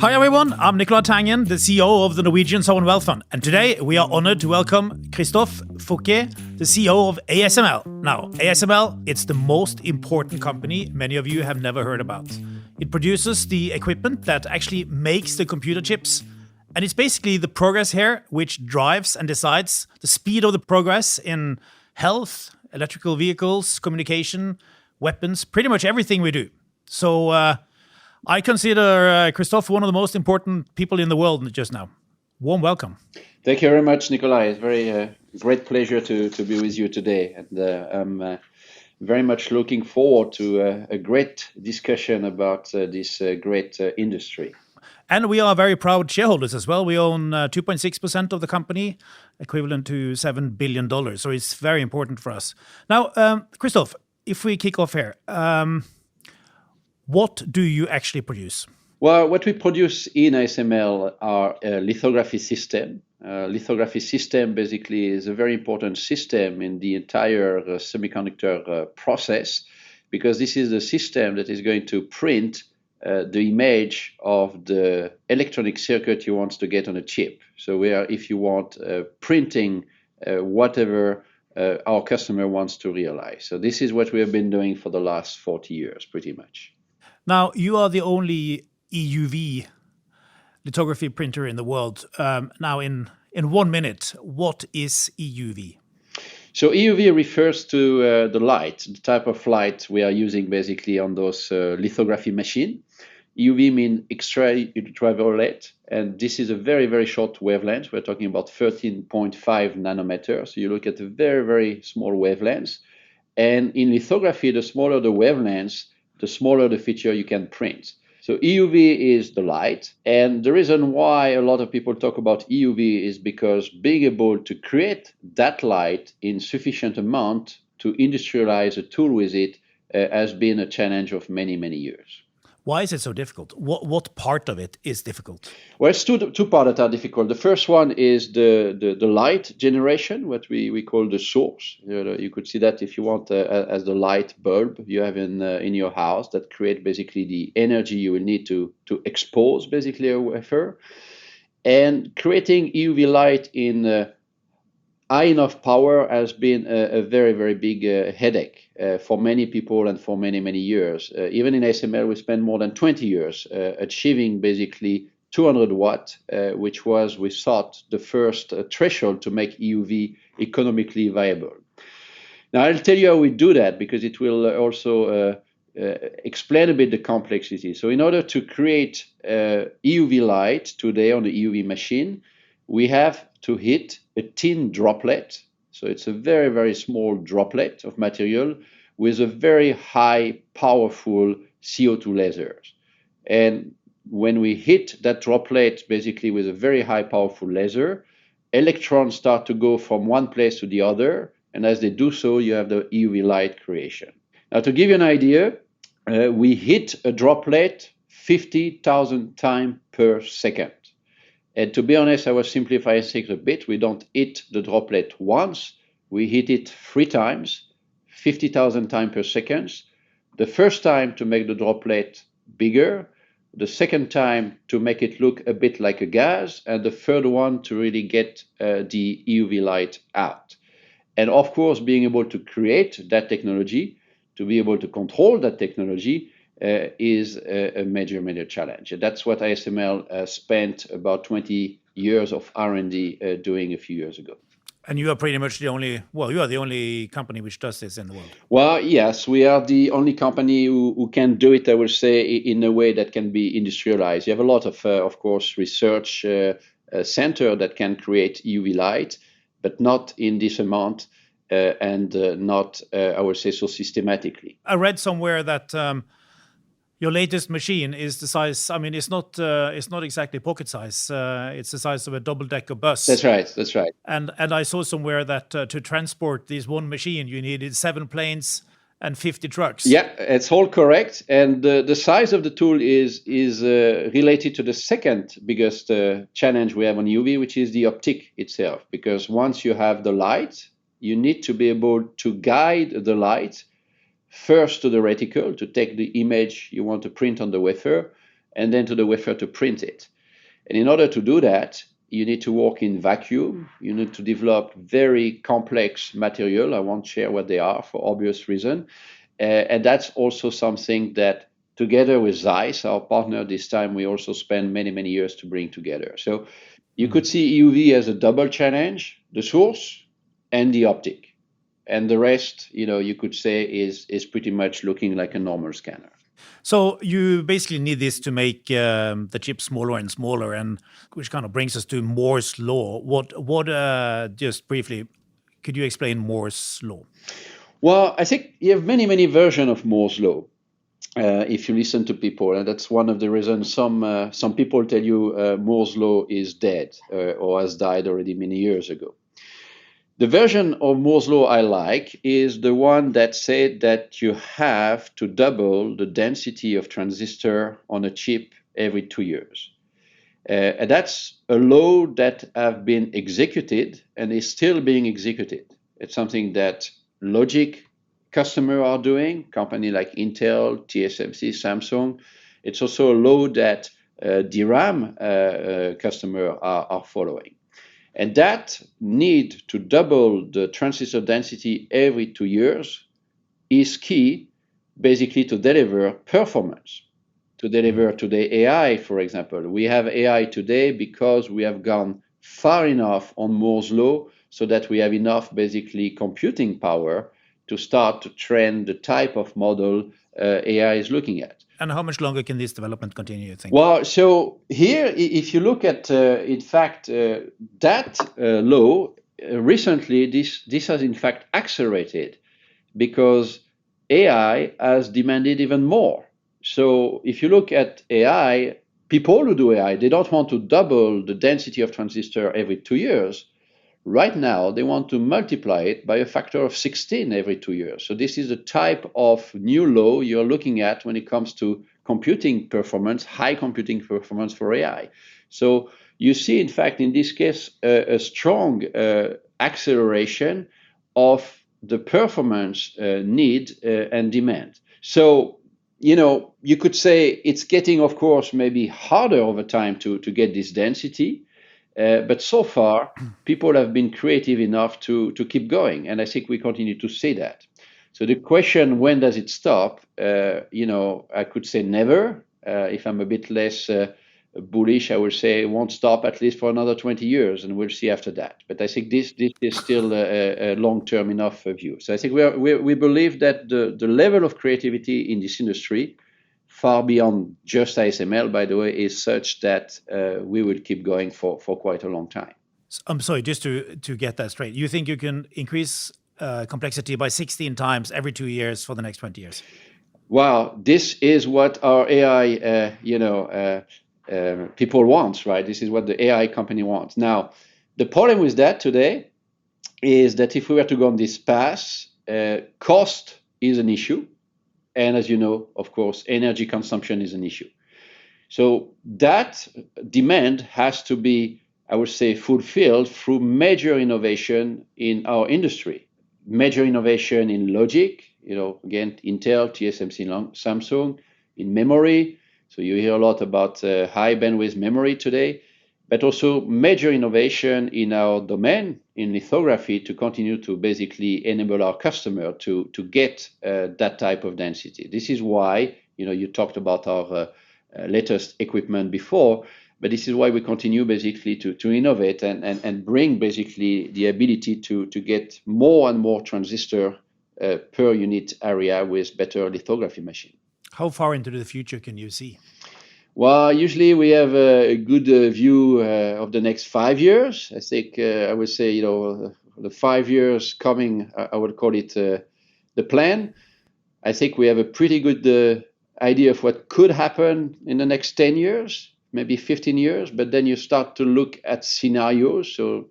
Hi everyone, I'm Nicolai Tangen, the CEO of the Norwegian Sovereign Wealth Fund, and today we are honored to welcome Christophe Fouquet, the CEO of ASML. Now, ASML, it's the most important company many of you have never heard about. It produces the equipment that actually makes the computer chips, and it's basically the progress here which drives and decides the speed of the progress in health, electrical vehicles, communication, weapons, pretty much everything we do. So I consider Christophe one of the most important people in the world just now. Warm welcome. Thank you very much, Nicolai. It's very great pleasure to be with you today. And I'm very much looking forward to a great discussion about this great industry. And we are very proud shareholders as well. We own 2.6% of the company, equivalent to $7 billion. So it's very important for us. Now, Christophe, if we kick off here, what do you actually produce? Well, what we produce in ASML are a lithography system. Lithography system basically is a very important system in the entire semiconductor process, because this is the system that is going to print the image of the electronic circuit you want to get on a chip. So we are, if you want, printing whatever our customer wants to realize. So this is what we have been doing for the last 40 years, pretty much. Now, you are the only EUV lithography printer in the world. Now, in 1 minute, what is EUV? So EUV refers to the light, the type of light we are using basically on those lithography machine. EUV means extra ultraviolet, and this is a very, very short wavelength. We're talking about 13.5 nanometers. So you look at a very, very small wavelength. And in lithography, the smaller the wavelengths, the smaller the feature you can print. So EUV is the light. And the reason why a lot of people talk about EUV is because being able to create that light in sufficient amount to industrialize a tool with it has been a challenge of many, many years. Why is it so difficult? What part of it is difficult? Well, it's two parts that are difficult. The first one is the light generation, what we call the source. You could see that if you want as the light bulb you have in your house that create basically the energy you will need to expose basically a wafer. And creating EUV light in high enough power has been a very, very big headache for many people and for many, many years. Even in ASML, we spent more than 20 years achieving basically 200 watt, which was, we thought, the first threshold to make EUV economically viable. Now, I'll tell you how we do that, because it will also explain a bit the complexity. So in order to create EUV light today on the EUV machine, we have to hit a thin droplet. So it's a very, very small droplet of material with a very high, powerful CO2 lasers. And when we hit that droplet basically with a very high, powerful laser, electrons start to go from one place to the other. And as they do so, you have the EUV light creation. Now, to give you an idea, we hit a droplet 50,000 times per second. And to be honest, I was simplifying things a bit. We don't hit the droplet once. We hit it 3 times, 50,000 times per second. The first time to make the droplet bigger, the second time to make it look a bit like a gas, and the third one to really get the EUV light out. And of course, being able to create that technology, to be able to control that technology, is a major, major challenge. And that's what ASML spent about 20 years of R&D doing a few years ago. And you are pretty much you are the only company which does this in the world. Well, yes, we are the only company who can do it, I will say, in a way that can be industrialized. You have a lot of course, research center that can create EUV light, but not in this amount and not, I would say, so systematically. I read somewhere that your latest machine is the size. I mean, it's not exactly pocket size. It's the size of a double-decker bus. That's right. That's right. And I saw somewhere that to transport this one machine, you needed 7 planes and 50 trucks. Yeah, it's all correct. And the size of the tool is related to the second biggest challenge we have on UV, which is the optic itself. Because once you have the light, you need to be able to guide the light first to the reticle to take the image you want to print on the wafer, and then to the wafer to print it. And in order to do that, you need to work in vacuum. You need to develop very complex material. I won't share what they are for obvious reason. And that's also something that together with Zeiss, our partner this time, we also spend many, many years to bring together. So you could see EUV as a double challenge, the source and the optic. And the rest, you could say is pretty much looking like a normal scanner. So you basically need this to make the chip smaller and smaller, and which kind of brings us to Moore's law. What? Just briefly, could you explain Moore's law? Well, I think you have many, many versions of Moore's law. If you listen to people, and that's one of the reasons some people tell you Moore's law is dead or has died already many years ago. The version of Moore's law I like is the one that said that you have to double the density of transistor on a chip every 2 years. And that's a law that have been executed and is still being executed. It's something that logic customers are doing, company like Intel, TSMC, Samsung. It's also a law that DRAM customers are following. And that need to double the transistor density every 2 years is key, basically, to deliver performance, to deliver today AI, for example. We have AI today because we have gone far enough on Moore's law so that we have enough, basically, computing power to start to train the type of model AI is looking at. And how much longer can this development continue, you think? Well, so here, if you look at, in fact, that law, recently, this has, in fact, accelerated because AI has demanded even more. So if you look at AI, people who do AI, they don't want to double the density of transistor every 2 years. Right now, they want to multiply it by a factor of 16 every 2 years. So this is the type of new law you're looking at when it comes to computing performance, high computing performance for AI. So you see, in fact, in this case, a strong acceleration of the performance need and demand. So, you could say it's getting, of course, maybe harder over time to get this density. But so far, people have been creative enough to keep going. And I think we continue to see that. So the question, when does it stop? I could say never. If I'm a bit less bullish, I would say it won't stop at least for another 20 years, and we'll see after that. But I think this is still a long-term enough view. So I think we believe that the level of creativity in this industry, far beyond just ASML, by the way, is such that we will keep going for quite a long time. I'm sorry, just to get that straight. You think you can increase complexity by 16 times every 2 years for the next 20 years? Well, this is what our AI, people want, right? This is what the AI company wants. Now, the problem with that today is that if we were to go on this path, cost is an issue. And as you know, of course, energy consumption is an issue. So that demand has to be, I would say, fulfilled through major innovation in our industry. Major innovation in logic, again, Intel, TSMC, Samsung, in memory. So you hear a lot about high bandwidth memory today, but also major innovation in our domain, in lithography, to continue to basically enable our customer to get that type of density. This is why, you talked about our latest equipment before, but this is why we continue basically to innovate and bring basically the ability to get more and more transistor per unit area with better lithography machine. How far into the future can you see? Well, usually we have a good view of the next 5 years. I think I would say, the 5 years coming, I would call it the plan. I think we have a pretty good idea of what could happen in the next 10 years, maybe 15 years. But then you start to look at scenarios. So,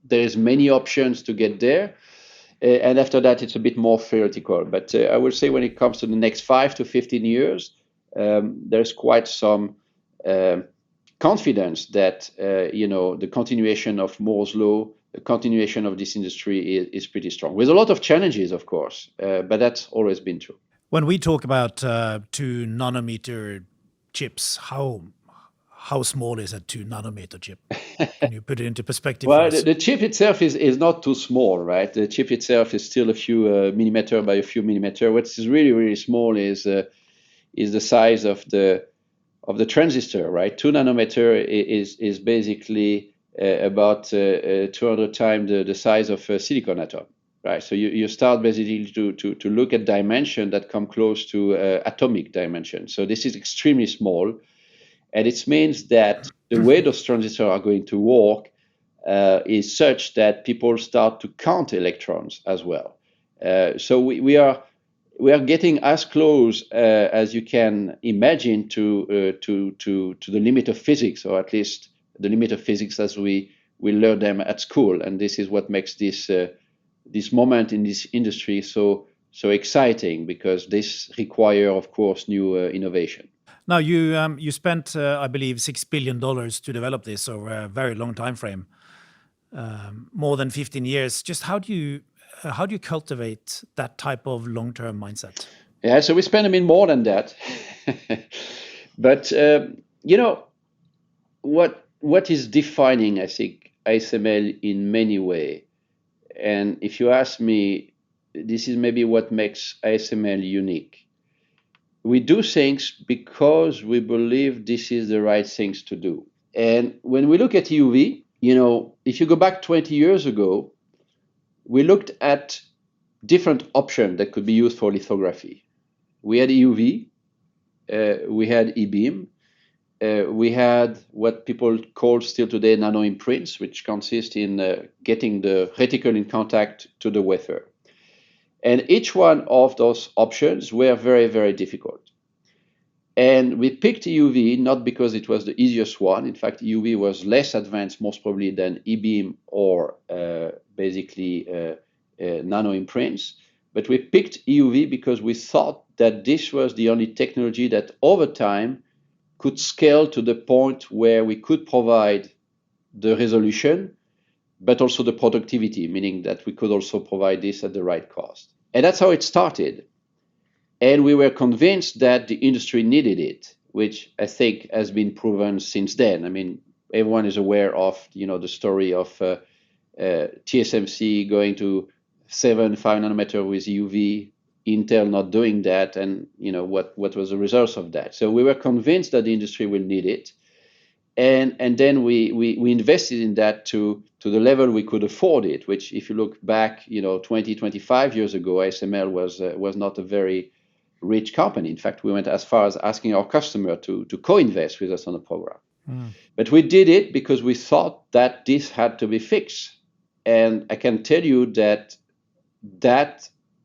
there's many options to get there. And after that, it's a bit more theoretical. But I would say when it comes to the next 5 to 15 years, there's quite some confidence that the continuation of Moore's law, the continuation of this industry is pretty strong, with a lot of challenges, of course, but that's always been true. When we talk about 2 nanometer chips, how small is a 2 nanometer chip? Can you put it into perspective for Well, us? the chip itself is not too small, right? The chip itself is still a few millimeter by a few millimeter. What is really, really small is the size of the transistor, right? 2 nanometer is basically about 200 times the size of a silicon atom, right? So you start basically to look at dimension that come close to atomic dimension. So this is extremely small, and it means that the way those transistors are going to work is such that people start to count electrons as well. So we are getting as close as you can imagine to the limit of physics, or at least the limit of physics as we learn them at school. And this is what makes this moment in this industry so exciting, because this require, of course, new innovation. Now, you spent, I believe, $6 billion to develop this over a very long time frame, more than 15 years. Just how do you cultivate that type of long-term mindset? Yeah, so we spend more than that. But what is defining, I think, ASML in many ways, and if you ask me, this is maybe what makes ASML unique. We do things because we believe this is the right things to do. And when we look at EUV, if you go back 20 years ago, we looked at different options that could be used for lithography. We had EUV, we had E-beam, we had what people call still today nano imprints, which consist in getting the reticle in contact to the wafer. And each one of those options were very, very difficult. And we picked EUV not because it was the easiest one. In fact, EUV was less advanced, most probably, than E-beam or basically nano imprints. But we picked EUV because we thought that this was the only technology that over time could scale to the point where we could provide the resolution, but also the productivity, meaning that we could also provide this at the right cost. And that's how it started. And we were convinced that the industry needed it, which I think has been proven since then. I mean, everyone is aware of, the story of TSMC going to 5 nanometer with EUV, Intel not doing that, and what was the result of that. So we were convinced that the industry will need it. And then we invested in that to the level we could afford it, which, if you look back, 20, 25 years ago, ASML was not a very rich company. In fact, we went as far as asking our customer to co-invest with us on the program. But we did it because we thought that this had to be fixed. And I can tell you that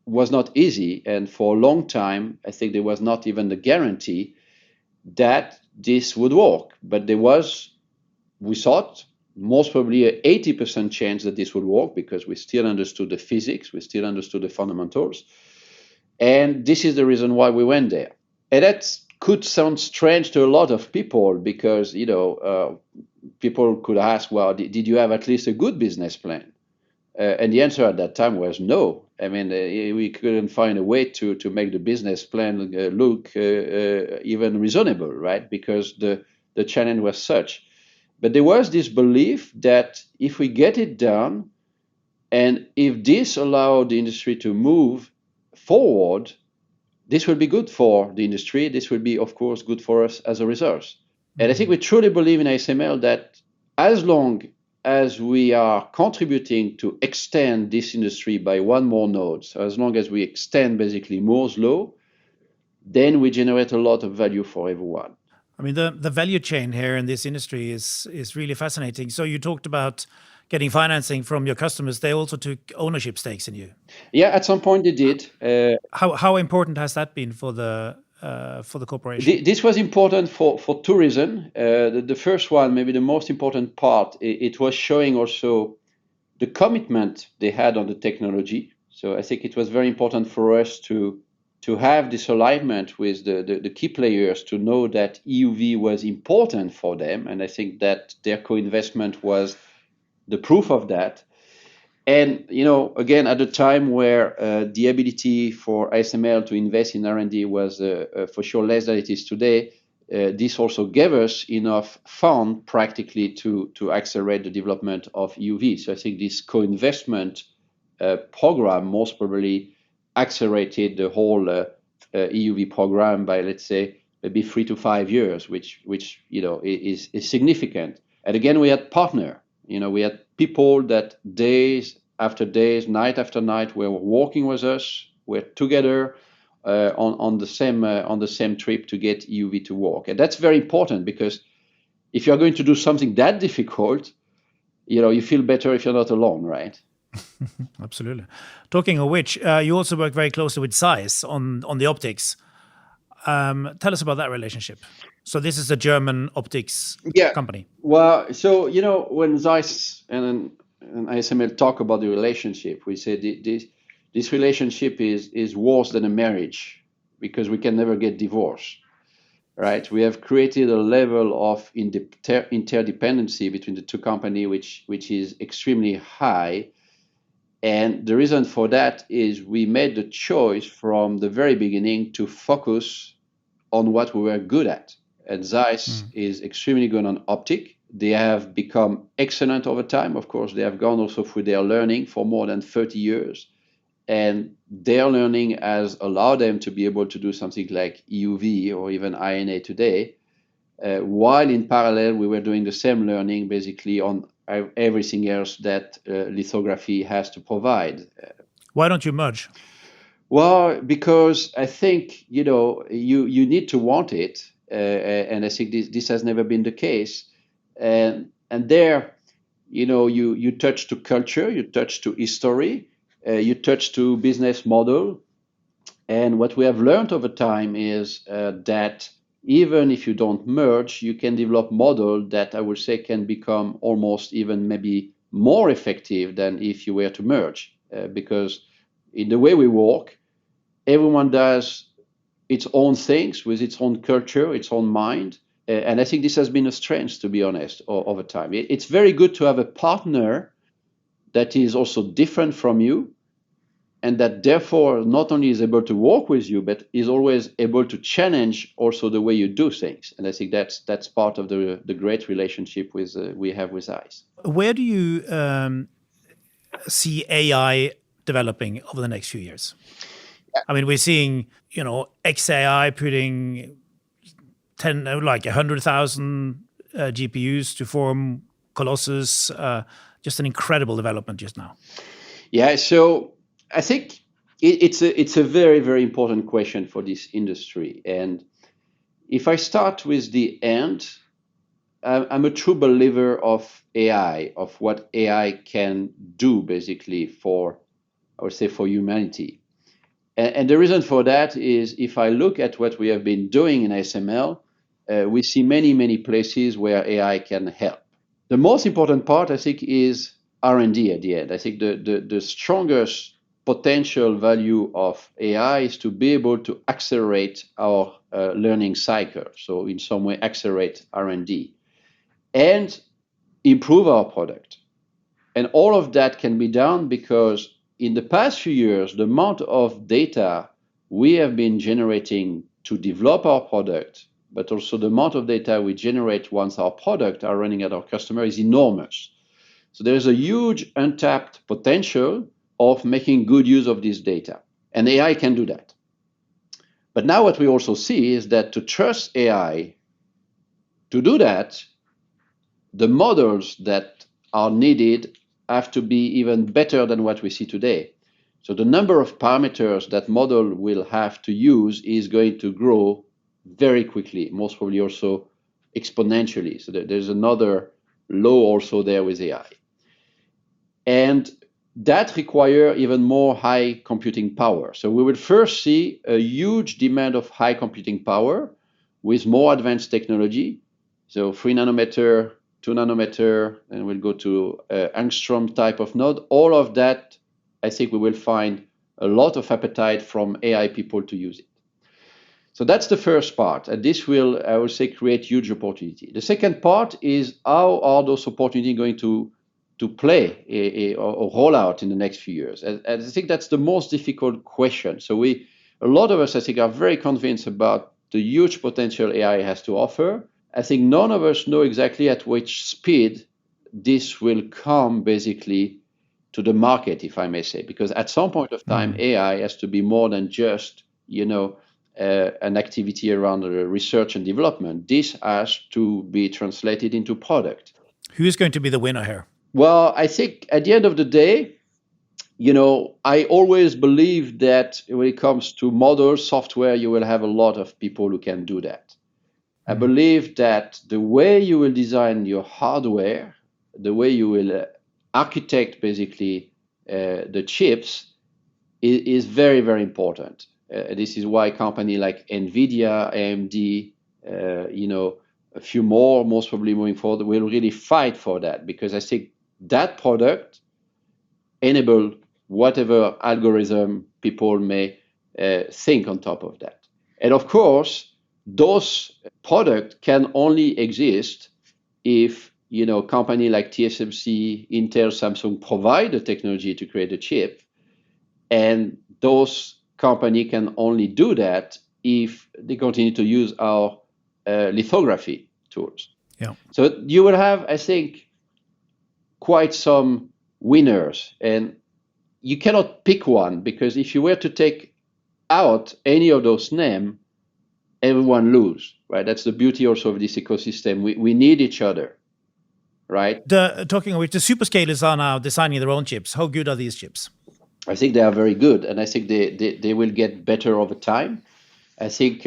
was not easy. And for a long time, I think there was not even the guarantee that this would work. But we thought, most probably an 80% chance that this would work, because we still understood the physics, we still understood the fundamentals. And this is the reason why we went there. And that could sound strange to a lot of people, because people could ask, well, did you have at least a good business plan? And the answer at that time was no. I mean, we couldn't find a way to make the business plan look even reasonable, right? Because the challenge was such. But there was this belief that if we get it done, and if this allowed the industry to move forward, this will be good for the industry. This will be, of course, good for us as a result. And I think we truly believe in ASML that as long as we are contributing to extend this industry by one more node, so as long as we extend basically Moore's law, then we generate a lot of value for everyone. I mean, the value chain here in this industry is really fascinating. So you talked about getting financing from your customers. They also took ownership stakes in you. Yeah, at some point they did. How important has that been for the corporation? This was important for two reasons. The first one, maybe the most important part, it was showing also the commitment they had on the technology. So I think it was very important for us to have this alignment with the key players, to know that EUV was important for them. And I think that their co-investment was the proof of that. And, again, at a time where the ability for ASML to invest in R&D was for sure less than it is today, this also gave us enough fund practically to accelerate the development of EUV. So I think this co-investment program most probably accelerated the whole EUV program by, let's say, maybe 3 to 5 years, which is significant. And again, we had partner. We had people that days after days, night after night, were working with us. We're together on the same trip to get EUV to work, and that's very important because if you're going to do something that difficult, you feel better if you're not alone, right? Absolutely. Talking of which, you also work very closely with Zeiss on the optics. Tell us about that relationship. So this is a German optics company. Well, so when Zeiss and ASML talk about the relationship, we say this relationship is worse than a marriage because we can never get divorced, right? We have created a level of interdependency between the two companies which is extremely high. And the reason for that is we made the choice from the very beginning to focus on what we were good at. And Zeiss is extremely good on optic. They have become excellent over time. Of course, they have gone also through their learning for more than 30 years. And their learning has allowed them to be able to do something like EUV or even INA today, while in parallel we were doing the same learning basically on everything else that lithography has to provide. Why don't you merge? Well, because I think you need to want it, and I think this has never been the case. And there, you touch to culture, you touch to history, you touch to business model, and what we have learned over time is that even if you don't merge, you can develop model that I would say can become almost even maybe more effective than if you were to merge, because in the way we work, everyone does its own things with its own culture, its own mind. And I think this has been a strength, to be honest, over time. It's very good to have a partner that is also different from you, and that therefore not only is able to work with you, but is always able to challenge also the way you do things. And I think that's part of the great relationship we have with Zeiss. Where do you see AI developing over the next few years? I mean, we're seeing, XAI putting 100,000 GPUs to form Colossus. Just an incredible development just now. Yeah, so I think it's a very, very important question for this industry. And if I start with the end, I'm a true believer of AI, of what AI can do basically for humanity. And the reason for that is if I look at what we have been doing in ASML, we see many, many places where AI can help. The most important part, I think, is R&D at the end. I think the strongest potential value of AI is to be able to accelerate our learning cycle. So in some way, accelerate R&D and improve our product. And all of that can be done because in the past few years, the amount of data we have been generating to develop our product, but also the amount of data we generate once our product are running at our customer is enormous. So there's a huge untapped potential of making good use of this data. And AI can do that. But now what we also see is that to trust AI to do that, the models that are needed have to be even better than what we see today. So the number of parameters that model will have to use is going to grow very quickly, most probably also exponentially. So there's another law also there with AI. And that requires even more high computing power. So we will first see a huge demand of high computing power with more advanced technology. So 3 nanometer, 2 nanometer, and we'll go to angstrom type of node. All of that, I think we will find a lot of appetite from AI people to use it. So that's the first part. And this will, I would say, create huge opportunity. The second part is how are those opportunities going to play a roll out in the next few years? And I think that's the most difficult question. So a lot of us, I think, are very convinced about the huge potential AI has to offer. I think none of us know exactly at which speed this will come basically to the market, if I may say, because at some point of time, AI has to be more than just, an activity around research and development. This has to be translated into product. Who's going to be the winner here? Well, I think at the end of the day, I always believe that when it comes to model software, you will have a lot of people who can do that. I believe that the way you will design your hardware, the way you will architect basically the chips is very, very important. This is why company like NVIDIA, AMD, a few more, most probably moving forward, will really fight for that, because I think that product enable whatever algorithm people may think on top of that. And of course, those products can only exist if company like TSMC, Intel, Samsung provide the technology to create a chip, and those companies can only do that if they continue to use our lithography tools. Yeah. So you will have, I think, quite some winners, and you cannot pick one, because if you were to take out any of those names, everyone lose, right? That's the beauty also of this ecosystem. We need each other, right? Talking of which, the superscalers are now designing their own chips. How good are these chips? I think they are very good, and I think they will get better over time. I think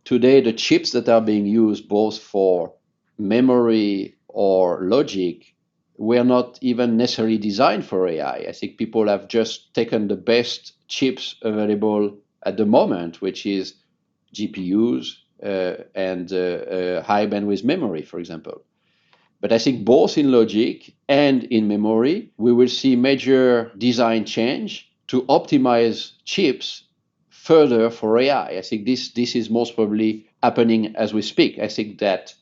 today the chips that are being used both for memory or logic were not even necessarily designed for AI. I think people have just taken the best chips available at the moment, which is GPUs and high bandwidth memory, for example. But I think both in logic and in memory, we will see major design change to optimize chips further for AI. I think this is most probably happening as we speak. I think that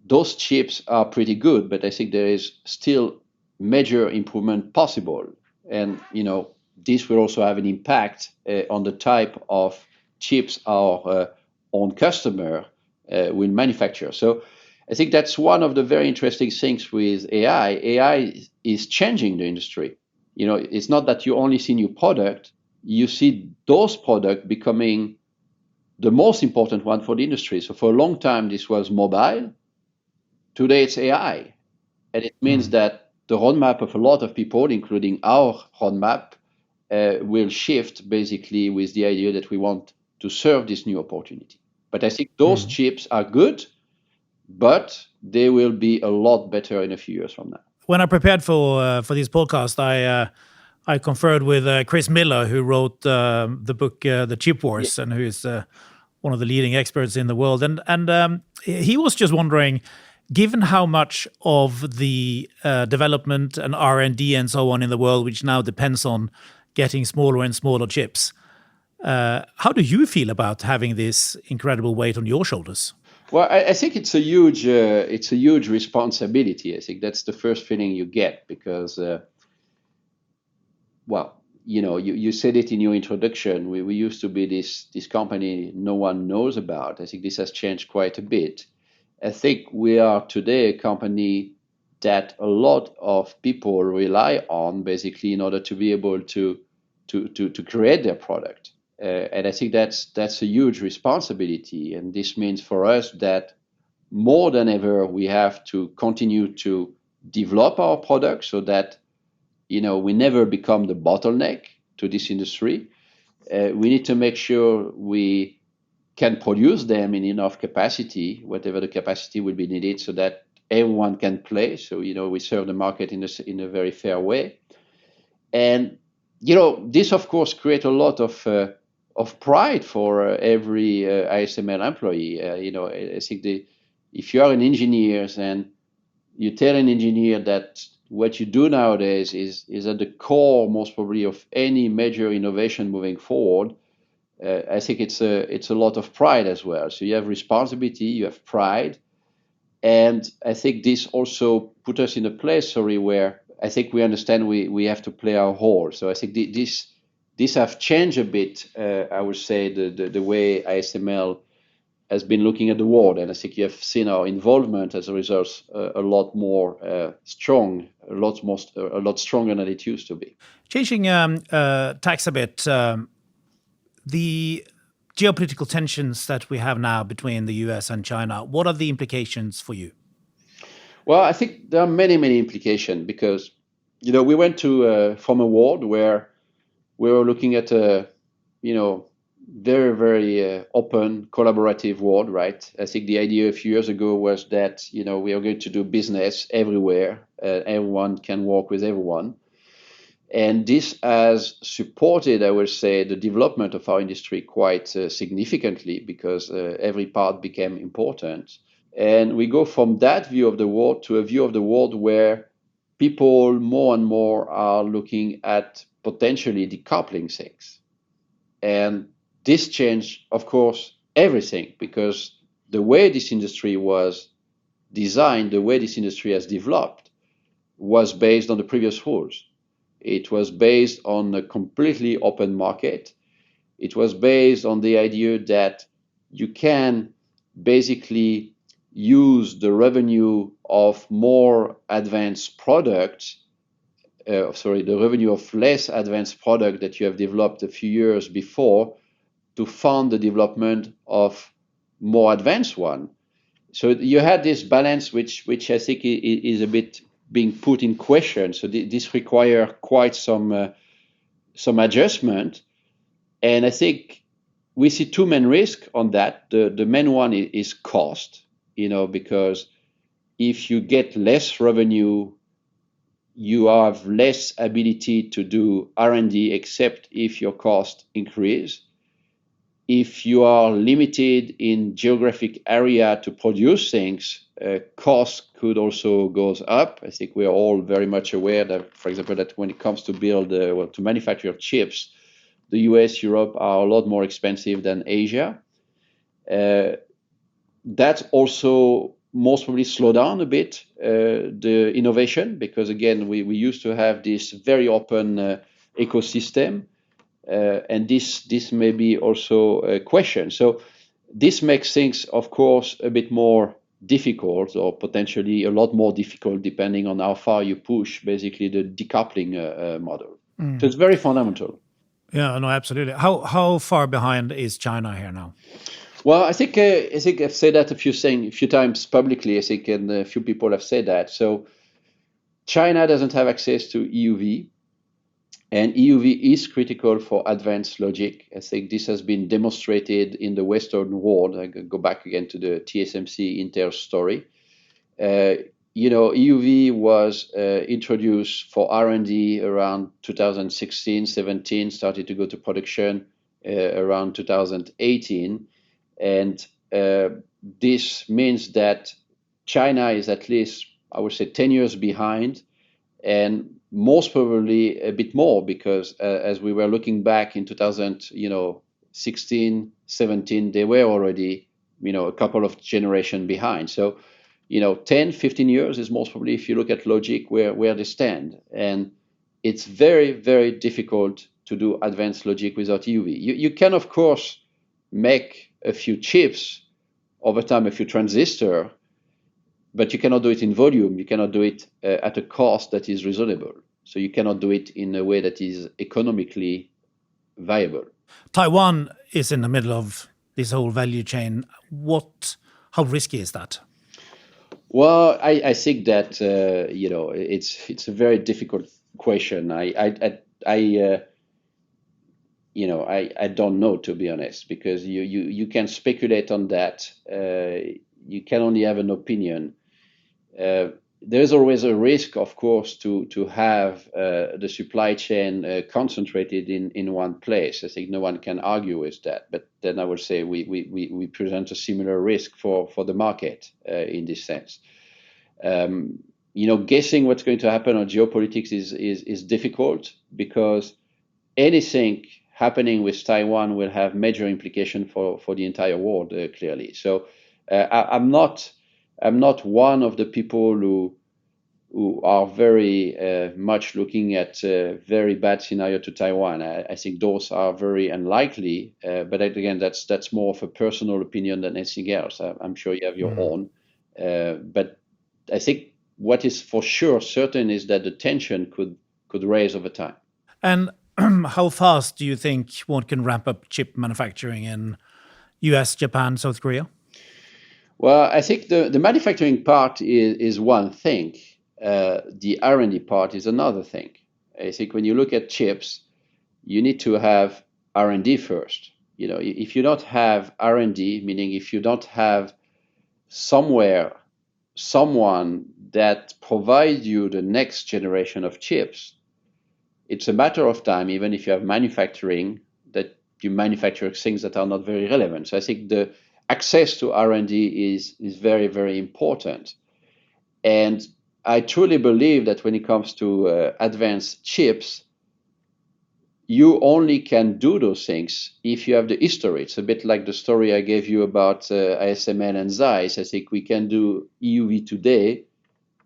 those chips are pretty good, but I think there is still major improvement possible. And, this will also have an impact on the type of chips our own customer will manufacture. So I think that's one of the very interesting things with AI. AI is changing the industry. It's not that you only see new product, you see those products becoming the most important one for the industry. So for a long time, this was mobile. Today, it's AI. And it means that the roadmap of a lot of people, including our roadmap, will shift basically with the idea that we want to serve this new opportunity. But I think those chips are good, but they will be a lot better in a few years from now. When I prepared for this podcast, I conferred with Chris Miller, who wrote the book The Chip Wars, and who is one of the leading experts in the world. And he was just wondering, given how much of the development and R&D and so on in the world, which now depends on getting smaller and smaller chips, how do you feel about having this incredible weight on your shoulders? Well, I think it's a huge responsibility. I think that's the first feeling you get, because, you said it in your introduction. We used to be this company no one knows about. I think this has changed quite a bit. I think we are today a company that a lot of people rely on, basically, in order to be able to create their product. And I think that's a huge responsibility. And this means for us that more than ever, we have to continue to develop our products so that, we never become the bottleneck to this industry. We need to make sure we can produce them in enough capacity, whatever the capacity will be needed, so that everyone can play. So, we serve the market in a very fair way. And, this, of course, creates a lot of pride for every ASML employee. I think if you are an engineer and you tell an engineer that what you do nowadays is at the core, most probably, of any major innovation moving forward, I think it's a lot of pride as well. So you have responsibility, you have pride, and I think this also put us in a place, where I think we understand we have to play our role. So I think this have changed a bit. I would say the way ASML has been looking at the world, and I think you have seen our involvement as a result a lot more strong, a lot stronger than it used to be. Changing tax a bit, the geopolitical tensions that we have now between the US and China, what are the implications for you? Well, I think there are many implications because, we went to from a world where we were looking at a, very open, collaborative world, right? I think the idea a few years ago was that, we are going to do business everywhere. Everyone can work with everyone. And this has supported, I would say, the development of our industry quite significantly because every part became important. And we go from that view of the world to a view of the world where people more and more are looking at potentially decoupling things. And this changed, of course, everything because the way this industry was designed, the way this industry has developed, was based on the previous rules. It was based on a completely open market. It was based on the idea that you can basically use the revenue of more advanced products, the revenue of less advanced product that you have developed a few years before to fund the development of more advanced one. So you had this balance, which I think is a bit being put in question. So this requires quite some adjustment, and I think we see two main risks on that. The main one is cost, because if you get less revenue, you have less ability to do R&D, except if your cost increase. If you are limited in geographic area to produce things, cost could also goes up. I think we are all very much aware that, for example, that when it comes to to manufacture chips, the US, Europe are a lot more expensive than Asia. That also most probably slow down a bit the innovation because, again, we used to have this very open ecosystem. And this may be also a question. So this makes things, of course, a bit more difficult or potentially a lot more difficult depending on how far you push basically the decoupling model. So it's very fundamental. Yeah, no, absolutely. How far behind is China here now? Well, I think I've said that a few times publicly. I think, and a few people have said that. So China doesn't have access to EUV. And EUV is critical for advanced logic. I think this has been demonstrated in the Western world. I go back again to the TSMC Intel story. EUV was introduced for R&D around 2016, 17, started to go to production around 2018. And this means that China is at least, I would say, 10 years behind, and most probably a bit more because as we were looking back in 2016, 17, they were already, a couple of generations behind. So, 10, 15 years is most probably, if you look at logic, where they stand. And it's very, very difficult to do advanced logic without EUV. You can, of course, make a few chips over time, a few transistors, but you cannot do it in volume. You cannot do it at a cost that is reasonable. So you cannot do it in a way that is economically viable. Taiwan is in the middle of this whole value chain. How risky is that? Well, I think that it's a very difficult question. I don't know, to be honest, because you can speculate on that. You can only have an opinion. There's always a risk, of course, to have the supply chain concentrated in one place. I think no one can argue with that. But then I would say we present a similar risk for the market in this sense. Guessing what's going to happen on geopolitics is difficult because anything happening with Taiwan will have major implication for the entire world, clearly. So I'm not one of the people who who are very much looking at a very bad scenario to Taiwan. I think those are very unlikely, but again, that's more of a personal opinion than anything else. I'm sure you have your own, but I think what is for sure certain is that the tension could raise over time. And how fast do you think one can ramp up chip manufacturing in US, Japan, South Korea? Well, I think the manufacturing part is one thing. The R&D part is another thing. I think when you look at chips, you need to have R&D first. If you don't have R&D, meaning if you don't have somewhere someone that provides you the next generation of chips, it's a matter of time, even if you have manufacturing, that you manufacture things that are not very relevant. So I think the access to R&D is very, very important. And I truly believe that when it comes to advanced chips, you only can do those things if you have the history. It's a bit like the story I gave you about ASML and Zeiss. I think we can do EUV today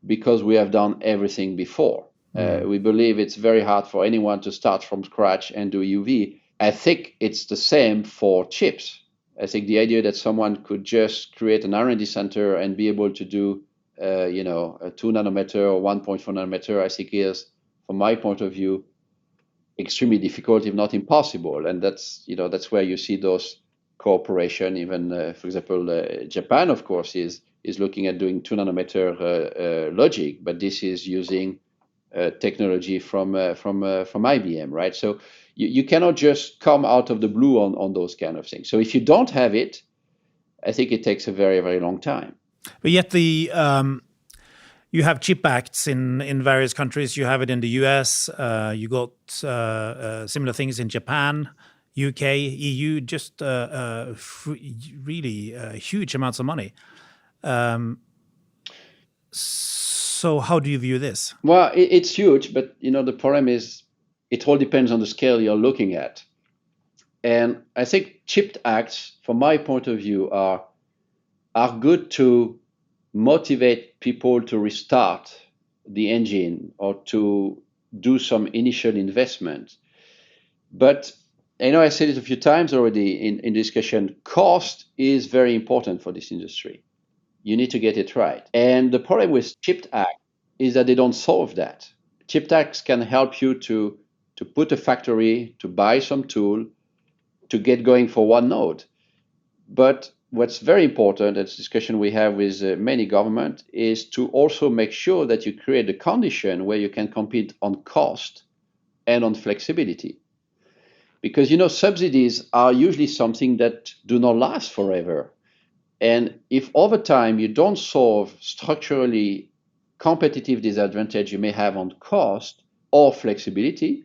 because we have done everything before. We believe it's very hard for anyone to start from scratch and do EUV. I think it's the same for chips. I think the idea that someone could just create an R&D center and be able to do, a 2 nanometer or 1.4 nanometer, I think is, from my point of view, extremely difficult, if not impossible. And that's where you see those cooperation. Even, for example, Japan, of course, is looking at doing 2 nanometer logic, but this is using technology from IBM, right? So you cannot just come out of the blue on those kind of things. So if you don't have it, I think it takes a very, very long time. But yet you have chip acts in various countries. You have it in the US. You got similar things in Japan, UK, EU. Just really huge amounts of money. So how do you view this? Well, it's huge, but the problem is it all depends on the scale you're looking at. And I think CHIPS Acts, from my point of view, are good to motivate people to restart the engine or to do some initial investment. But I said it a few times already in discussion, cost is very important for this industry. You need to get it right. And the problem with CHIPS Act is that they don't solve that. CHIPS Acts can help you to put a factory, to buy some tool, to get going for one node. But what's very important, it's a discussion we have with many governments, is to also make sure that you create a condition where you can compete on cost and on flexibility. Because, subsidies are usually something that do not last forever. And if over time you don't solve structurally competitive disadvantage you may have on cost or flexibility,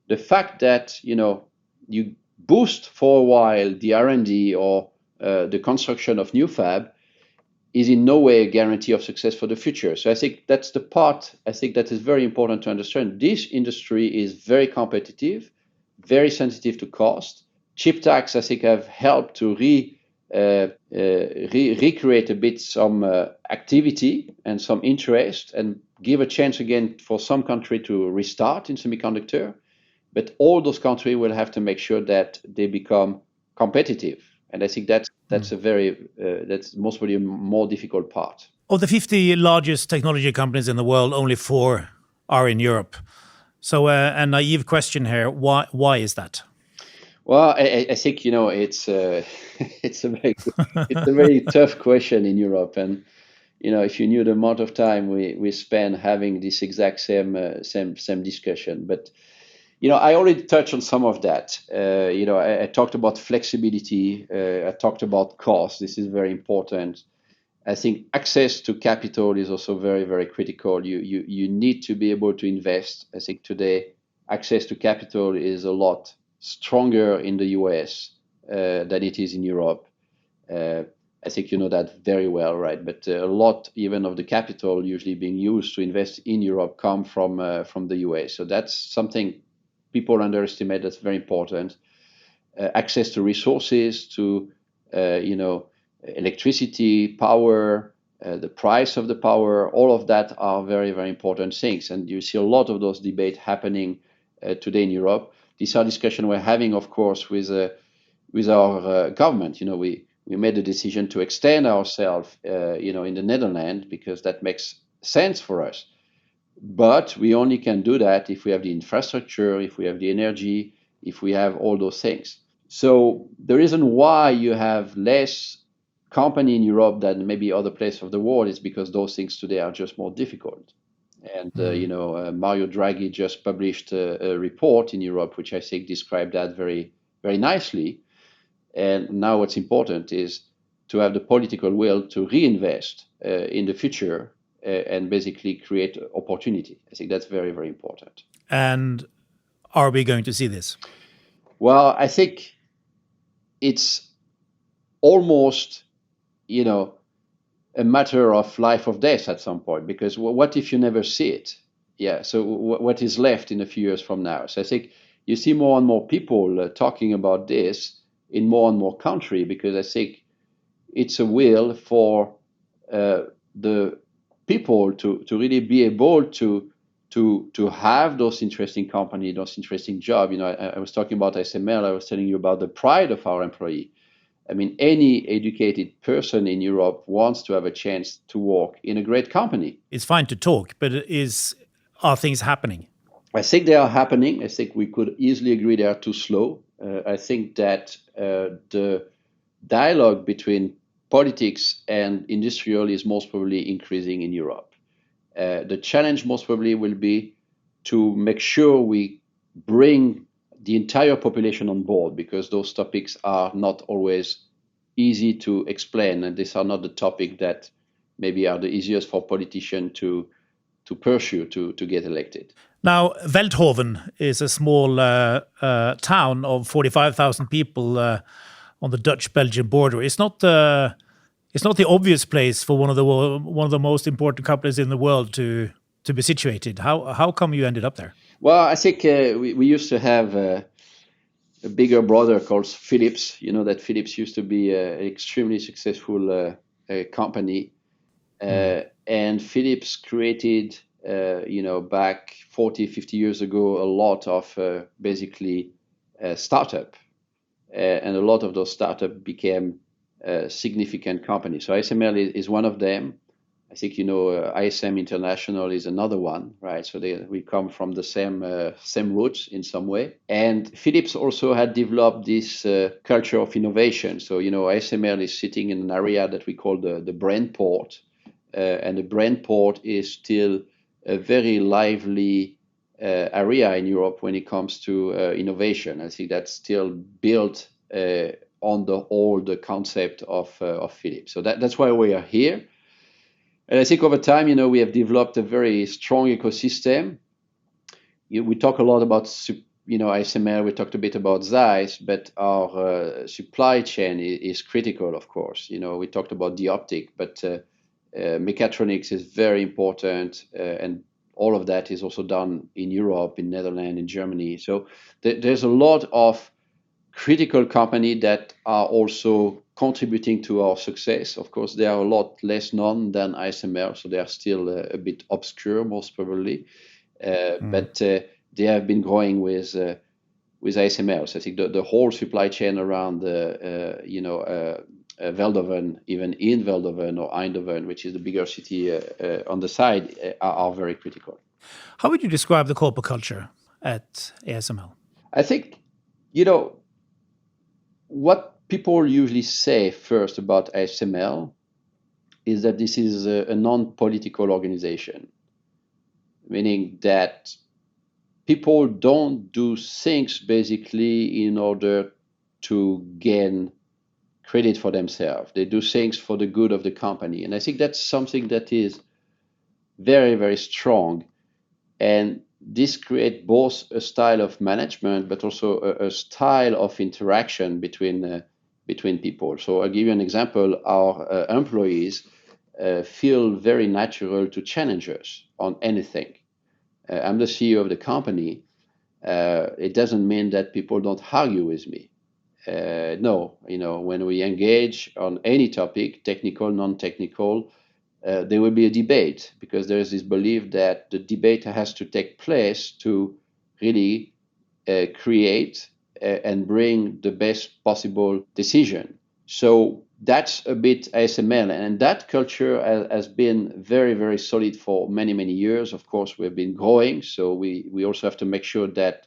the fact that, you boost for a while the R&D or the construction of new fab is in no way a guarantee of success for the future. So I think that's the part I think that is very important to understand. This industry is very competitive, very sensitive to cost. Chip tax, I think, have helped to recreate a bit some activity and some interest and give a chance again for some country to restart in semiconductor. But all those countries will have to make sure that they become competitive. And I think that's a very that's most probably a more difficult part. Of the 50 largest technology companies in the world, only 4 are in Europe. So a naive question here: why is that? Well, I think it's it's a very tough question in Europe, and if you knew the amount of time we spend having this exact same discussion, but I already touched on some of that. I talked about flexibility. I talked about cost. This is very important. I think access to capital is also very, very critical. You need to be able to invest. I think today access to capital is a lot stronger in the US than it is in Europe. I think you know that very well, right? But a lot even of the capital usually being used to invest in Europe come from the US. So that's something people underestimate. That's very important. Access to resources, to electricity, power, the price of the power, all of that are very, very important things. And you see a lot of those debates happening today in Europe. These are discussions we're having, of course, with our government. We made a decision to extend ourselves, in the Netherlands because that makes sense for us. But we only can do that if we have the infrastructure, if we have the energy, if we have all those things. So the reason why you have less company in Europe than maybe other places of the world is because those things today are just more difficult. And Mario Draghi just published a report in Europe, which I think described that very, very nicely. And now what's important is to have the political will to reinvest in the future and basically create opportunity. I think that's very, very important. And are we going to see this? Well, I think it's almost, a matter of life or death at some point, because what if you never see it? Yeah, so what is left in a few years from now? So I think you see more and more people talking about this in more and more countries, because I think it's a will for the people to really be able to have those interesting companies, those interesting jobs. I was talking about ASML. I was telling you about the pride of our employee. I mean, any educated person in Europe wants to have a chance to work in a great company. It's fine to talk, but are things happening? I think they are happening. I think we could easily agree they are too slow. I think that the dialogue between politics and industrial is most probably increasing in Europe. The challenge most probably will be to make sure we bring the entire population on board, because those topics are not always easy to explain, and these are not the topics that maybe are the easiest for politicians to pursue to get elected. Now, Eindhoven is a small town of 45,000 people on the Dutch-Belgian border. It's not the obvious place for one of the most important companies in the world to be situated. How come you ended up there? Well, I think we used to have a bigger brother called Philips. You know that Philips used to be an extremely successful company, and Philips created, back 40, 50 years ago, a lot of basically startup, and a lot of those startups became significant companies. So ASML is one of them. I think ISM International is another one, right? So we come from the same roots in some way. And Philips also had developed this culture of innovation. So ASML is sitting in an area that we call the brand port, and the brand port is still a very lively area in Europe when it comes to innovation. I think that's still built on the old concept of Philips. So that's why we are here. And I think over time, we have developed a very strong ecosystem. We talk a lot about, ASML, we talked a bit about Zeiss, but our supply chain is critical, of course. We talked about the optic, but mechatronics is very important, and all of that is also done in Europe, in Netherlands, in Germany. So there's a lot of critical companies that are also contributing to our success. Of course, they are a lot less known than ASML, so they are still a bit obscure, most probably. But they have been growing with ASML. So I think the whole supply chain around, Eindhoven, even in Eindhoven or Eindhoven, which is the bigger city on the side, are very critical. How would you describe the corporate culture at ASML? I think, what people usually say first about ASML is that this is a non-political organization, meaning that people don't do things basically in order to gain credit for themselves. They do things for the good of the company. And I think that's something that is very, very strong. And this creates both a style of management, but also a style of interaction between people. So I'll give you an example. Our employees feel very natural to challenge us on anything. I'm the CEO of the company. It doesn't mean that people don't argue with me. No, when we engage on any topic, technical, non-technical, there will be a debate, because there is this belief that the debate has to take place to really create and bring the best possible decision. So that's a bit ASML, and that culture has been very, very solid for many, many years. Of course, we've been growing, so we also have to make sure that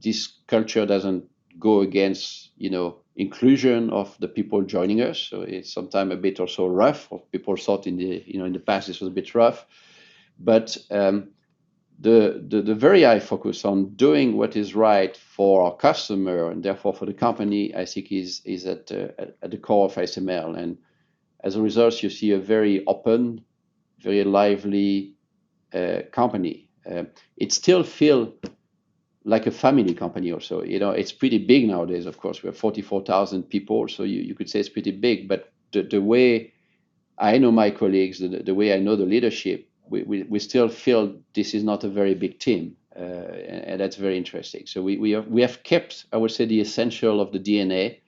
this culture doesn't go against, inclusion of the people joining us. So it's sometimes a bit also rough. Or people thought in the past this was a bit rough, but the very high focus on doing what is right for our customer and therefore for the company, I think is at the core of ASML. And as a result, you see a very open, very lively company. It still feels like a family company also. It's pretty big nowadays, of course. We have 44,000 people, so you could say it's pretty big. But the way I know my colleagues, the way I know the leadership, we still feel this is not a very big team, and that's very interesting. So we have kept, I would say, the essential of the DNA,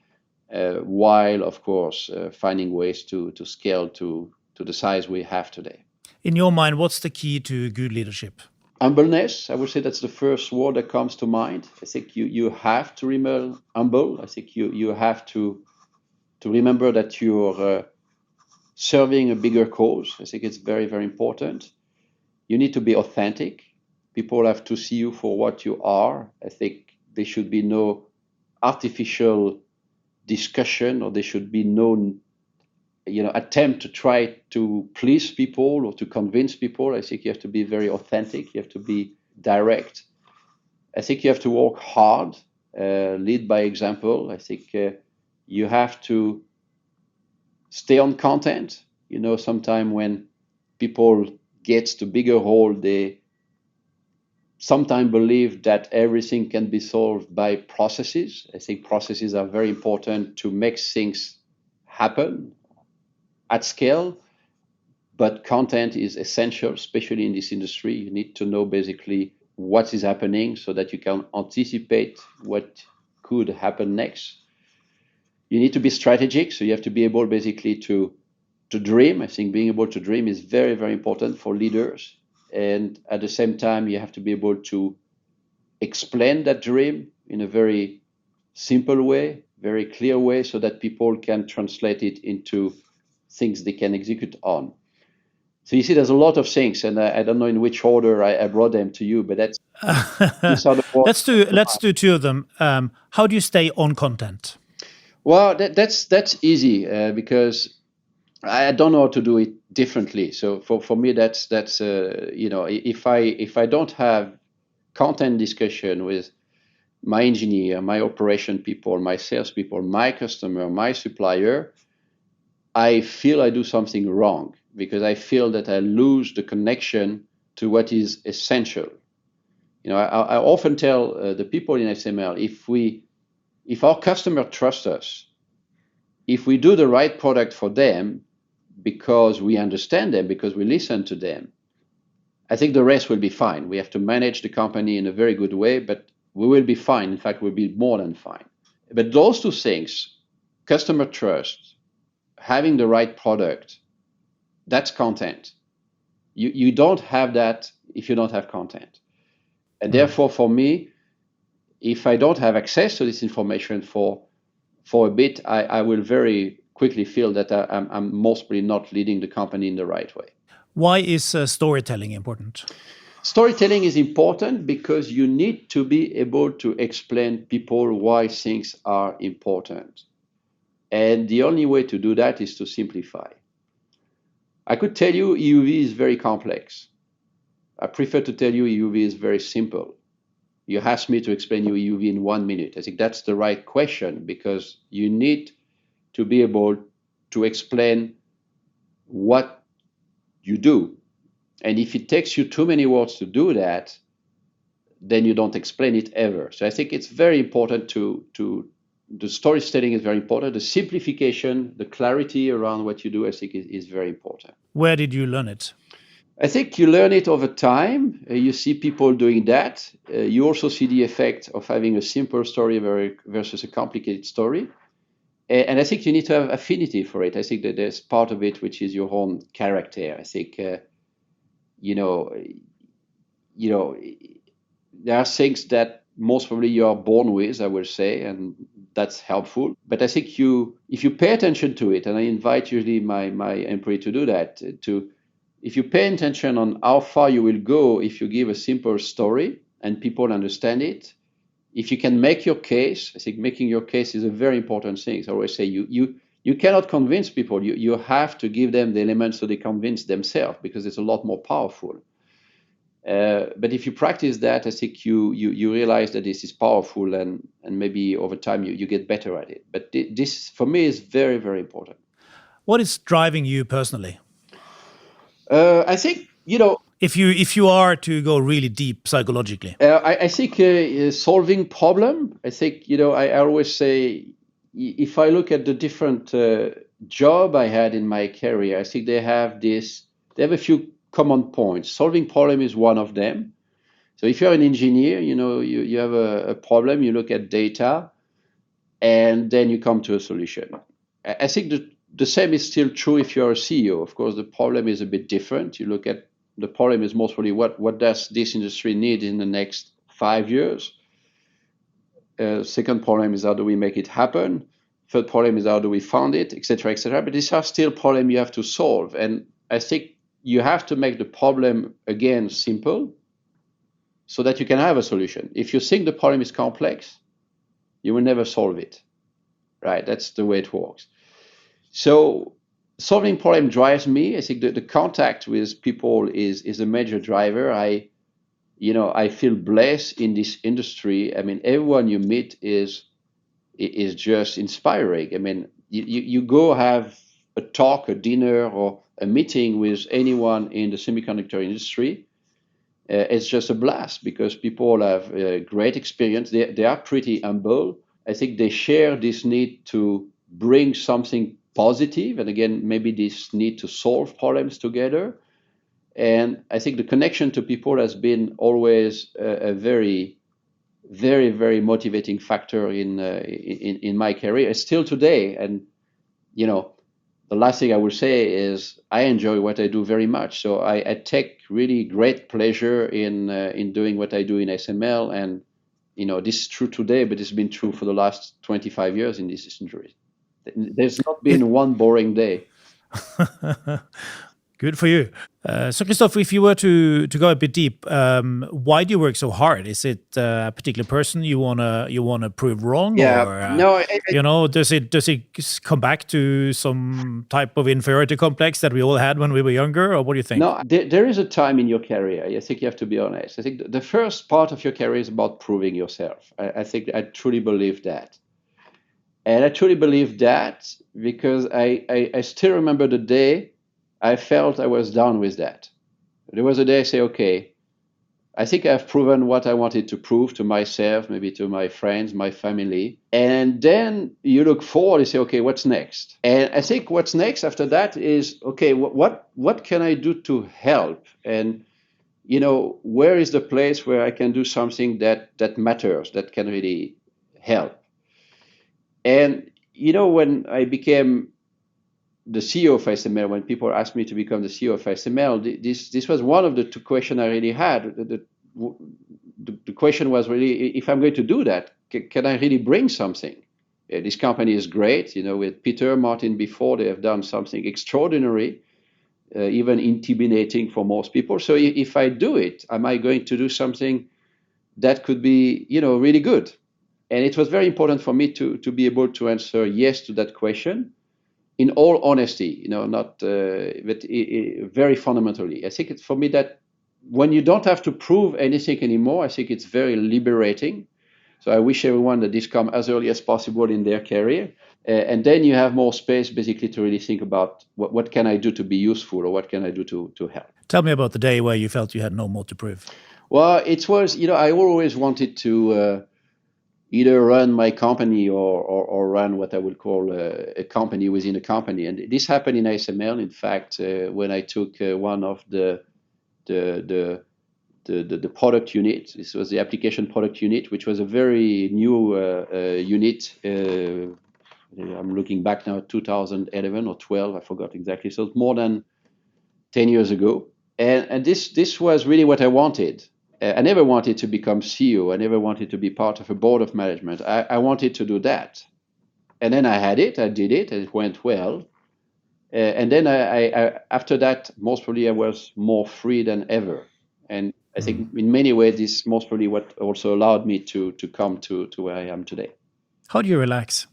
while of course finding ways to scale to the size we have today. In your mind, what's the key to good leadership? Humbleness, I would say that's the first word that comes to mind. I think you have to remain humble. I think you have to remember that you're serving a bigger cause. I think it's very, very important. You need to be authentic. People have to see you for what you are. I think there should be no artificial discussion, or there should be no attempt to try to please people or to convince people. I think you have to be very authentic. You have to be direct. I think you have to work hard, lead by example. I think you have to stay on content. Sometimes when people get to bigger role, they sometimes believe that everything can be solved by processes. I think processes are very important to make things happen at scale, but content is essential, especially in this industry. You need to know basically what is happening so that you can anticipate what could happen next. You need to be strategic, so you have to be able basically to dream. I think being able to dream is very, very important for leaders. And at the same time, you have to be able to explain that dream in a very simple way, very clear way, so that people can translate it into things they can execute on. So you see, there's a lot of things, and I don't know in which order I brought them to you, but these are the let's do two of them. How do you stay on content? Well, that's easy because I don't know how to do it differently. So for me, that's if I don't have content discussion with my engineer, my operation people, my salespeople, my customer, my supplier, I feel I do something wrong, because I feel that I lose the connection to what is essential. I often tell the people in ASML, if our customer trusts us, if we do the right product for them, because we understand them, because we listen to them, I think the rest will be fine. We have to manage the company in a very good way, but we will be fine. In fact, we'll be more than fine. But those two things, customer trust, having the right product, that's content. You don't have that if you don't have content. And therefore, for me, if I don't have access to this information for a bit, I will very quickly feel that I'm mostly not leading the company in the right way. Why is storytelling important? Storytelling is important because you need to be able to explain people why things are important. And the only way to do that is to simplify. I could tell you EUV is very complex. I prefer to tell you EUV is very simple. You asked me to explain you EUV in 1 minute. I think that's the right question, because you need to be able to explain what you do. And if it takes you too many words to do that, then you don't explain it ever. So I think it's very important the storytelling is very important. The simplification, the clarity around what you do, I think is very important. Where did you learn it? I think you learn it over time. You see people doing that. You also see the effect of having a simple story versus a complicated story. And I think you need to have affinity for it. I think that there's part of it which is your own character. I think you know, you know, there are things that most probably you are born with, I will say, and that's helpful. But I think if you pay attention to it, and I invite usually my employee to do that, if you pay attention on how far you will go if you give a simple story and people understand it, if you can make your case, I think making your case is a very important thing. So I always say you cannot convince people. You have to give them the elements so they convince themselves, because it's a lot more powerful. But if you practice that, I think you realize that this is powerful, and maybe over time you get better at it. But this for me is very, very important. What is driving you personally? I think If you are to go really deep psychologically. I think solving problem. I think I always say, if I look at the different job I had in my career, I think they have a few common points. Solving problem is one of them. So if you're an engineer, you have a problem, you look at data, and then you come to a solution. I think the same is still true if you're a CEO. Of course, the problem is a bit different. You look at the problem is mostly what does this industry need in the next 5 years? Second problem is how do we make it happen? Third problem is how do we fund it, etc., etc. But these are still problems you have to solve. And I think you have to make the problem, again, simple so that you can have a solution. If you think the problem is complex, you will never solve it, right? That's the way it works. So solving problem drives me. I think that the contact with people is a major driver. I feel blessed in this industry. I mean, everyone you meet is just inspiring. I mean, you go have a talk, a dinner, or a meeting with anyone in the semiconductor industry. It's just a blast because people have great experience. They are pretty humble. I think they share this need to bring something positive, and again, maybe this need to solve problems together. And I think the connection to people has been always a very, very, very motivating factor in my career. Still today, and the last thing I will say is I enjoy what I do very much. So I take really great pleasure in doing what I do in ASML, and this is true today, but it's been true for the last 25 years in this industry. There's not been one boring day. Good for you. So, Christophe, if you were to go a bit deep, why do you work so hard? Is it a particular person you wanna prove wrong, Yeah, or no, does it come back to some type of inferiority complex that we all had when we were younger, or what do you think? no. There is a time in your career. I think you have to be honest. I think the first part of your career is about proving yourself. I think I truly believe that. And I truly believe that because I still remember the day I felt I was done with that. There was a day I say, okay, I think I've proven what I wanted to prove to myself, maybe to my friends, my family. And then you look forward and say, okay, what's next? And I think what's next after that is, okay, what can I do to help? And where is the place where I can do something that matters, that can really help? And when I became the CEO of ASML, when people asked me to become the CEO of ASML, this was one of the two questions I really had. The question was really, if I'm going to do that, can I really bring something? This company is great. With Peter, Martin before, they have done something extraordinary, even intimidating for most people. So if I do it, am I going to do something that could be, really good? And it was very important for me to be able to answer yes to that question in all honesty, not, but very fundamentally. I think it's for me that when you don't have to prove anything anymore, I think it's very liberating. So I wish everyone that this come as early as possible in their career. And then you have more space basically to really think about what can I do to be useful, or what can I do to help. Tell me about the day where you felt you had no more to prove. Well, it was, I always wanted to either run my company or run what I would call a company within a company. And this happened in ASML. In fact, when I took one of the product unit, this was the application product unit, which was a very new unit. I'm looking back now at 2011 or 12, I forgot exactly. So it's more than 10 years ago. And this was really what I wanted. I never wanted to become CEO. I never wanted to be part of a board of management. I wanted to do that. And then I had it, I did it, and it went well. And then after that, most probably I was more free than ever. And I think in many ways, this most probably what also allowed me to come to where I am today. How do you relax?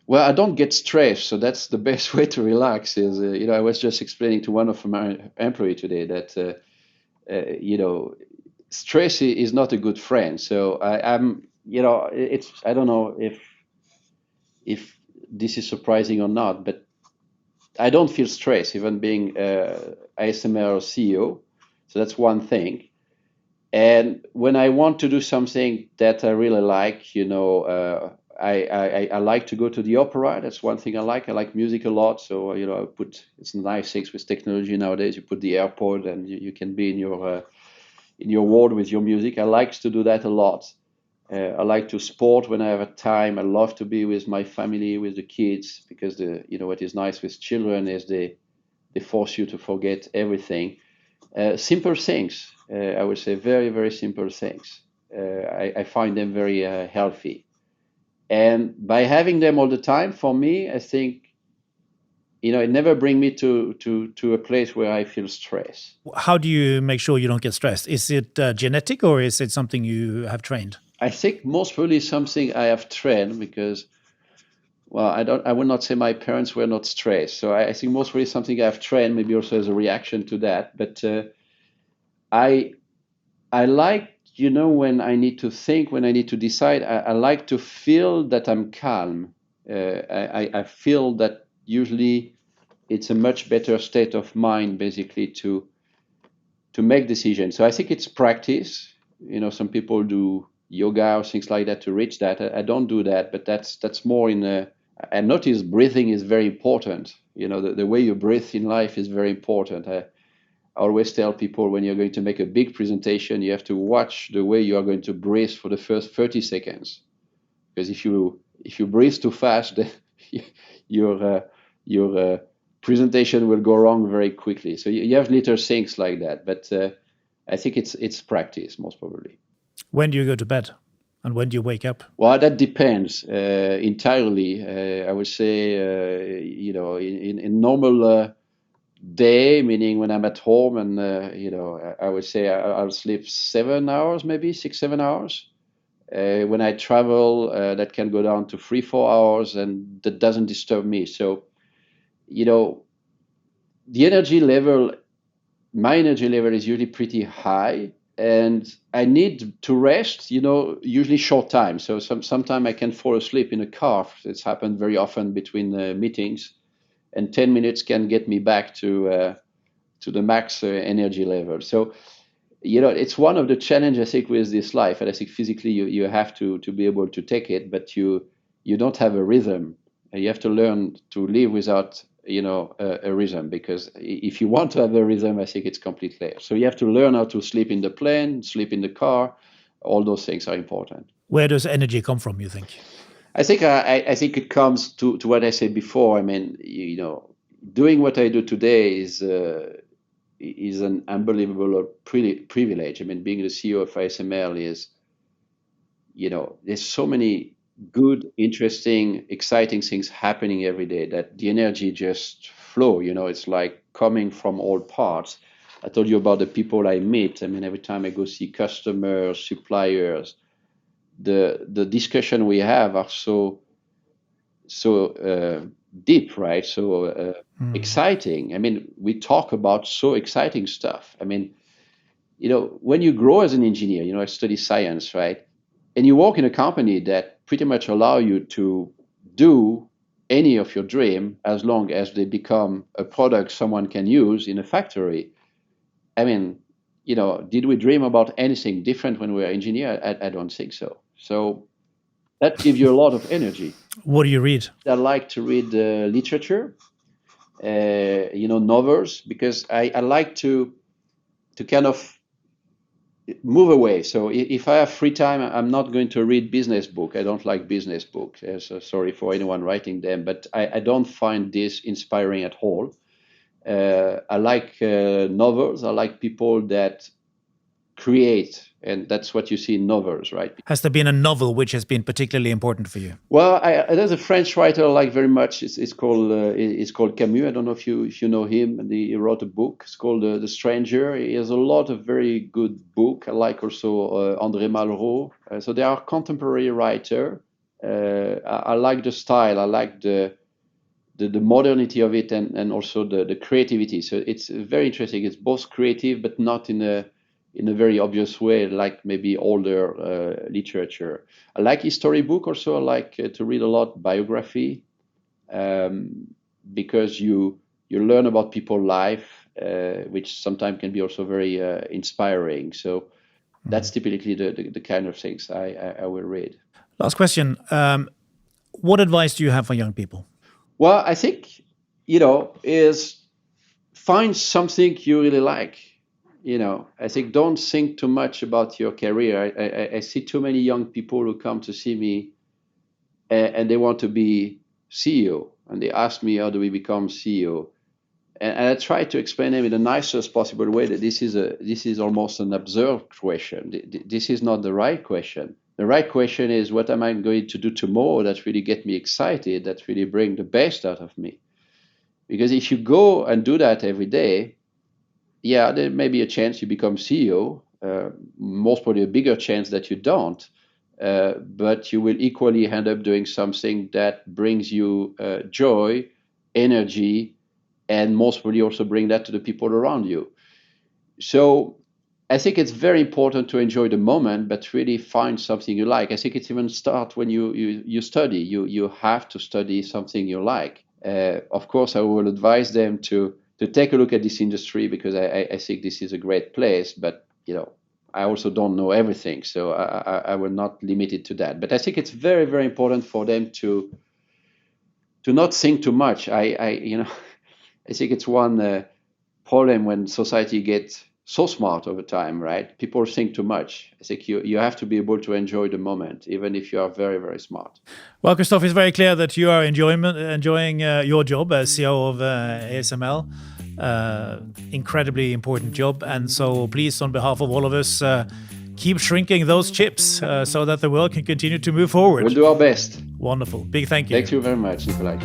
Well, I don't get stressed, so that's the best way to relax. Is I was just explaining to one of my employees today that stress is not a good friend. So I'm it's I don't know if this is surprising or not, but I don't feel stress even being ASML CEO. So that's one thing. And when I want to do something that I really like, I like to go to the opera. That's one thing I like. I like music a lot. So, it's nice things with technology nowadays. You put the AirPod and you can be in your world with your music. I like to do that a lot. I like to sport when I have a time. I love to be with my family, with the kids, because what is nice with children is they force you to forget everything. Simple things, I would say, very, very simple things. I find them very healthy. And by having them all the time, for me, I think, it never brings me to a place where I feel stress. How do you make sure you don't get stressed? Is it genetic or is it something you have trained? I think most probably something I have trained because, well, I would not say my parents were not stressed. So I think most probably something I've trained, maybe also as a reaction to that. But I like, when I need to think, when I need to decide, I like to feel that I'm calm. I feel that usually it's a much better state of mind, basically, to make decisions. So I think it's practice. Some people do yoga or things like that to reach that. I don't do that, but that's more in a. I notice breathing is very important. The way you breathe in life is very important. I always tell people when you're going to make a big presentation, you have to watch the way you are going to breathe for the first 30 seconds. Because if you breathe too fast, then your presentation will go wrong very quickly. So you have little things like that. But I think it's practice, most probably. When do you go to bed? And when do you wake up? Well, that depends entirely. I would say, in normal day, meaning when I'm at home, and I would say I'll sleep 7 hours, maybe 6, 7 hours. When I travel, that can go down to 3, 4 hours, and that doesn't disturb me. So, the energy level, my energy level is usually pretty high, and I need to rest, usually short time. So sometime I can fall asleep in a car. It's happened very often between meetings, and 10 minutes can get me back to the max energy level. So, it's one of the challenges I think with this life, and I think physically you have to be able to take it, but you don't have a rhythm. You have to learn to live without a rhythm, because if you want to have a rhythm, I think it's completely. So you have to learn how to sleep in the plane, sleep in the car. All those things are important. Where does energy come from, you think? I think I think it comes to what I said before. I mean, doing what I do today is an unbelievable privilege. I mean, being the CEO of ASML is, there's so many good, interesting, exciting things happening every day that the energy just flow. It's like coming from all parts. I told you about the people I meet. I mean, every time I go see customers, suppliers, the discussion we have are so deep, right? So exciting. I mean, we talk about so exciting stuff. I mean, when you grow as an engineer, I study science, right? And you work in a company that pretty much allow you to do any of your dream as long as they become a product someone can use in a factory. I mean, did we dream about anything different when we were engineer? I don't think so. So that gives you a lot of energy. What do you read? I like to read literature, novels, because I like to kind of move away. So if I have free time, I'm not going to read business book. I don't like business books. So sorry for anyone writing them, but I don't find this inspiring at all. I like novels. I like people that create, and that's what you see in novels, right? Has there been a novel which has been particularly important for you? Well, there's a French writer I like very much. It's called Camus. I don't know if you know him. He wrote a book. It's called The Stranger. He has a lot of very good book. I like also André Malraux. So they are contemporary writer. I like the style. I like the modernity of it, and also the creativity. So it's very interesting. It's both creative, but not in a very obvious way, like maybe older literature. I like history book also. I like to read a lot biography, because you learn about people's life, which sometimes can be also very inspiring. So that's typically the kind of things I will read. Last question. What advice do you have for young people? Well, I think, is find something you really like. I think don't think too much about your career. I see too many young people who come to see me, and they want to be CEO, and they ask me, how do we become CEO? And I try to explain them in the nicest possible way that this is almost an absurd question. This is not the right question. The right question is, what am I going to do tomorrow that really get me excited, that really bring the best out of me? Because if you go and do that every day, yeah, there may be a chance you become CEO, most probably a bigger chance that you don't, but you will equally end up doing something that brings you joy, energy, and most probably also bring that to the people around you. So I think it's very important to enjoy the moment, but really find something you like. I think it even starts when you study. You have to study something you like. Of course, I will advise them to take a look at this industry, because I think this is a great place. But I also don't know everything, so I will not limit it to that. But I think it's very, very important for them to not think too much. I think it's one problem when society gets so smart over time, right? People think too much. I think you have to be able to enjoy the moment, even if you are very, very smart. Well, Christophe, it's very clear that you are enjoying your job as CEO of ASML. Incredibly important job. And so please, on behalf of all of us, keep shrinking those chips so that the world can continue to move forward. We'll do our best. Wonderful. Big thank you. Thank you very much, Nicolai.